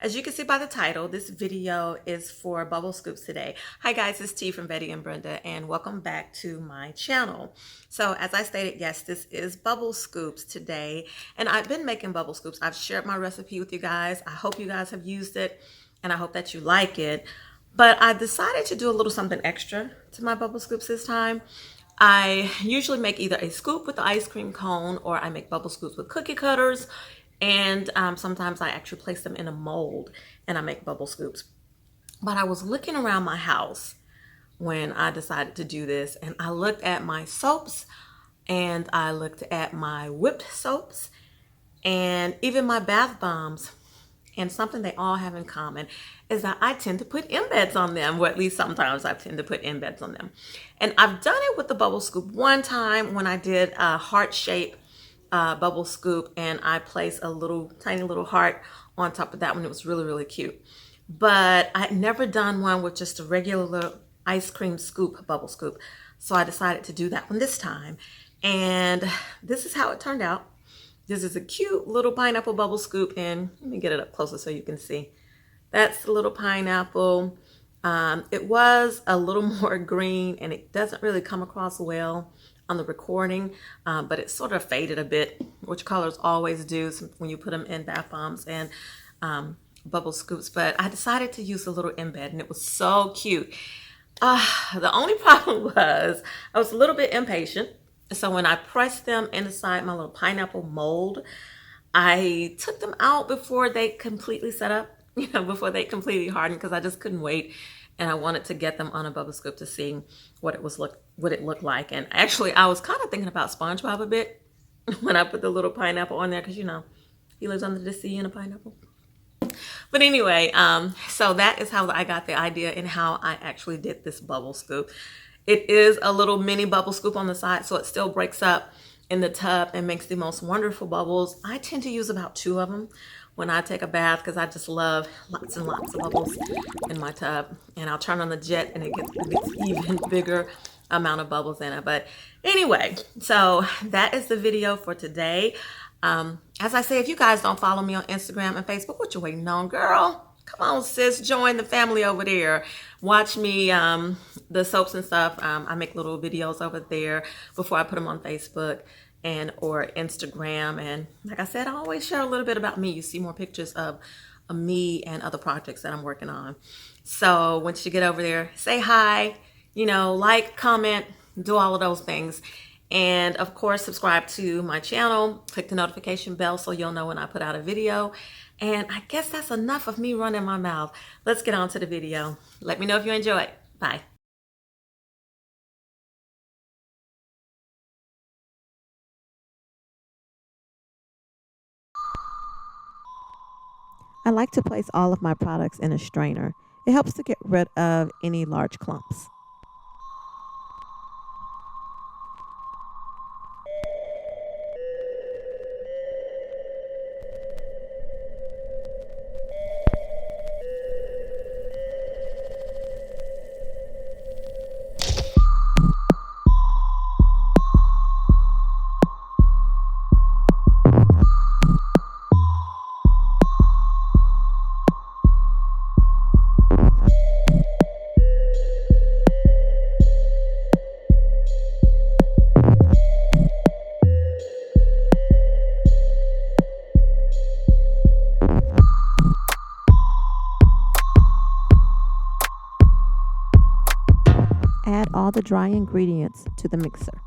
As you can see by the title, this video is for bubble scoops today. Hi guys, it's T from Betty and Brenda, and welcome back to my channel. So as I stated, yes, this is bubble scoops today, and I've been making bubble scoops. I've shared my recipe with you guys. I hope you guys have used it, and I hope that you like it. But I decided to do a little something extra to my bubble scoops this time. I usually make either a scoop with the ice cream cone, or I make bubble scoops with cookie cutters, and sometimes I actually place them in a mold and I make bubble scoops. But I was looking around my house when I decided to do this, and I looked at my soaps and I looked at my whipped soaps and even my bath bombs. And something they all have in common is that I tend to put embeds on them, or at least sometimes I tend to put embeds on them. And I've done it with the bubble scoop one time when I did a heart shape bubble scoop, and I placed a little tiny little heart on top of that one. It was really, really cute. But I'd never done one with just a regular ice cream scoop, bubble scoop. So I decided to do that one this time. And this is how it turned out. This is a cute little pineapple bubble scoop, and let me get it up closer so you can see. That's the little pineapple. It was a little more green, and it doesn't really come across well on the recording, but it sort of faded a bit, which colors always do when you put them in bath bombs and bubble scoops. But I decided to use a little embed, and it was so cute. The only problem was I was a little bit impatient. So when I pressed them inside my little pineapple mold, I took them out before they completely set up, before they completely hardened, because I just couldn't wait. And I wanted to get them on a bubble scoop to see what it looked like. And actually, I was kind of thinking about SpongeBob a bit when I put the little pineapple on there, because he lives under the sea in a pineapple. But anyway, so that is how I got the idea and how I actually did this bubble scoop. It is a little mini bubble scoop on the side, so it still breaks up in the tub and makes the most wonderful bubbles. I tend to use about 2 of them when I take a bath, because I just love lots and lots of bubbles in my tub. And I'll turn on the jet and it gets even bigger amount of bubbles in it. But anyway, so that is the video for today. As I say, if you guys don't follow me on Instagram and Facebook, what you waiting on, girl? Come on, sis, join the family over there. Watch me, the soaps and stuff. I make little videos over there before I put them on Facebook and or Instagram. And like I said, I always share a little bit about me. You see more pictures of me and other projects that I'm working on. So once you get over there, say hi, like, comment, do all of those things. And of course, subscribe to my channel, click the notification bell so you'll know when I put out a video. And I guess that's enough of me running my mouth. Let's get on to the video. Let me know if you enjoy it. Bye. I like to place all of my products in a strainer. It helps to get rid of any large clumps. Add all the dry ingredients to the mixer.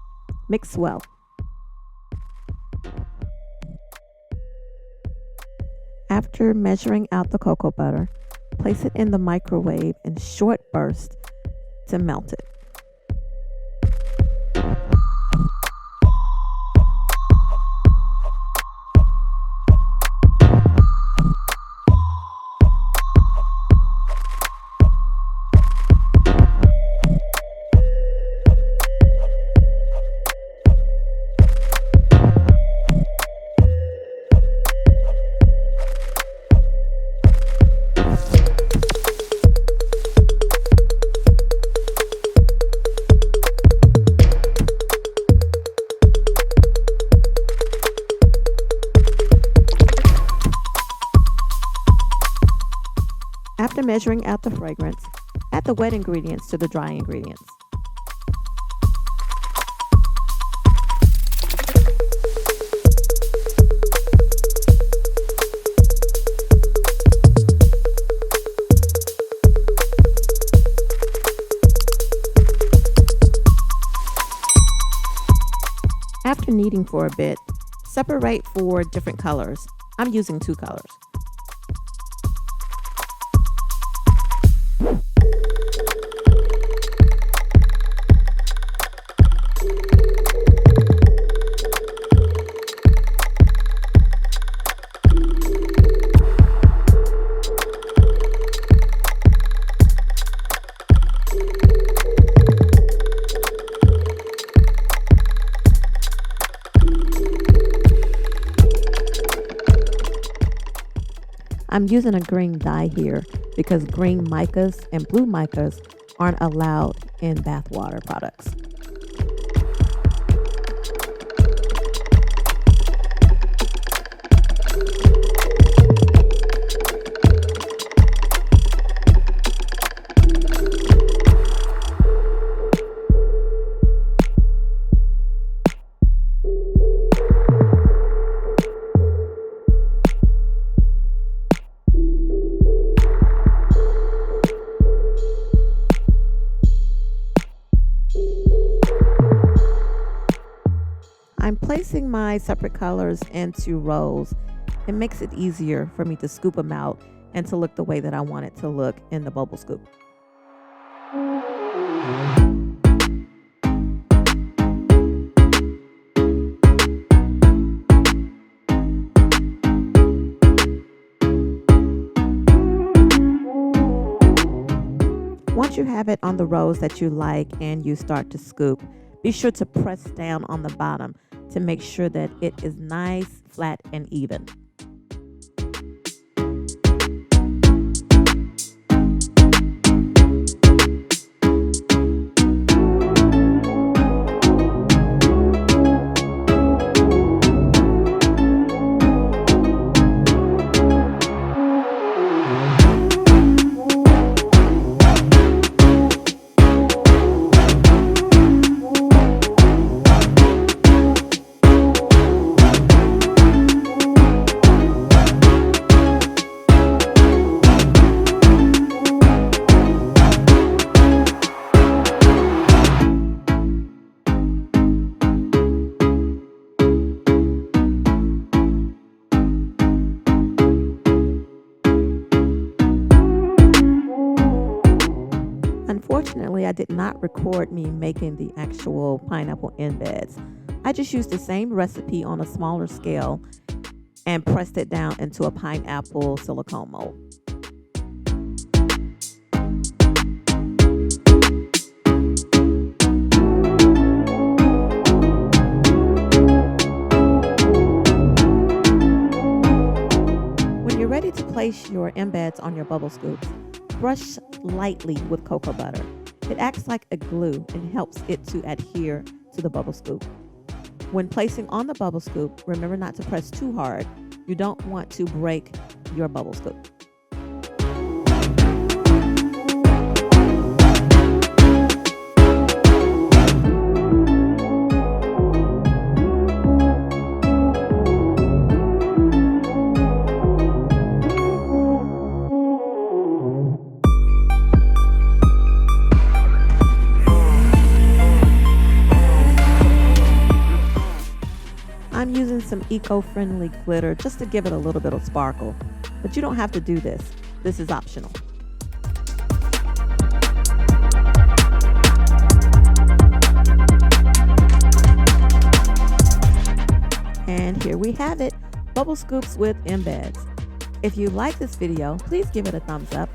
Mix well. After measuring out the cocoa butter, place it in the microwave in short bursts to melt it. After measuring out the fragrance, add the wet ingredients to the dry ingredients. After kneading for a bit, separate for different colors. I'm using 2 colors. I'm using a green dye here because green micas and blue micas aren't allowed in bathwater products. I'm placing my separate colors into rows. It makes it easier for me to scoop them out and to look the way that I want it to look in the bubble scoop. Once you have it on the rows that you like and you start to scoop, be sure to press down on the bottom to make sure that it is nice, flat, and even. Unfortunately, I did not record me making the actual pineapple embeds. I just used the same recipe on a smaller scale and pressed it down into a pineapple silicone mold. When you're ready to place your embeds on your bubble scoops, brush lightly with cocoa butter. It acts like a glue and helps it to adhere to the bubble scoop. When placing on the bubble scoop, remember not to press too hard. You don't want to break your bubble scoop. I'm using some eco-friendly glitter just to give it a little bit of sparkle, but you don't have to do this. This is optional. And here we have it, bubble scoops with embeds. If you like this video, please give it a thumbs up.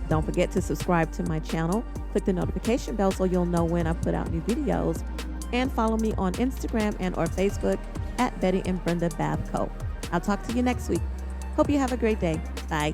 Don't forget to subscribe to my channel. Click the notification bell so you'll know when I put out new videos. And follow me on Instagram and or Facebook at Betty and Brenda Bath Co. I'll talk to you next week. Hope you have a great day. Bye.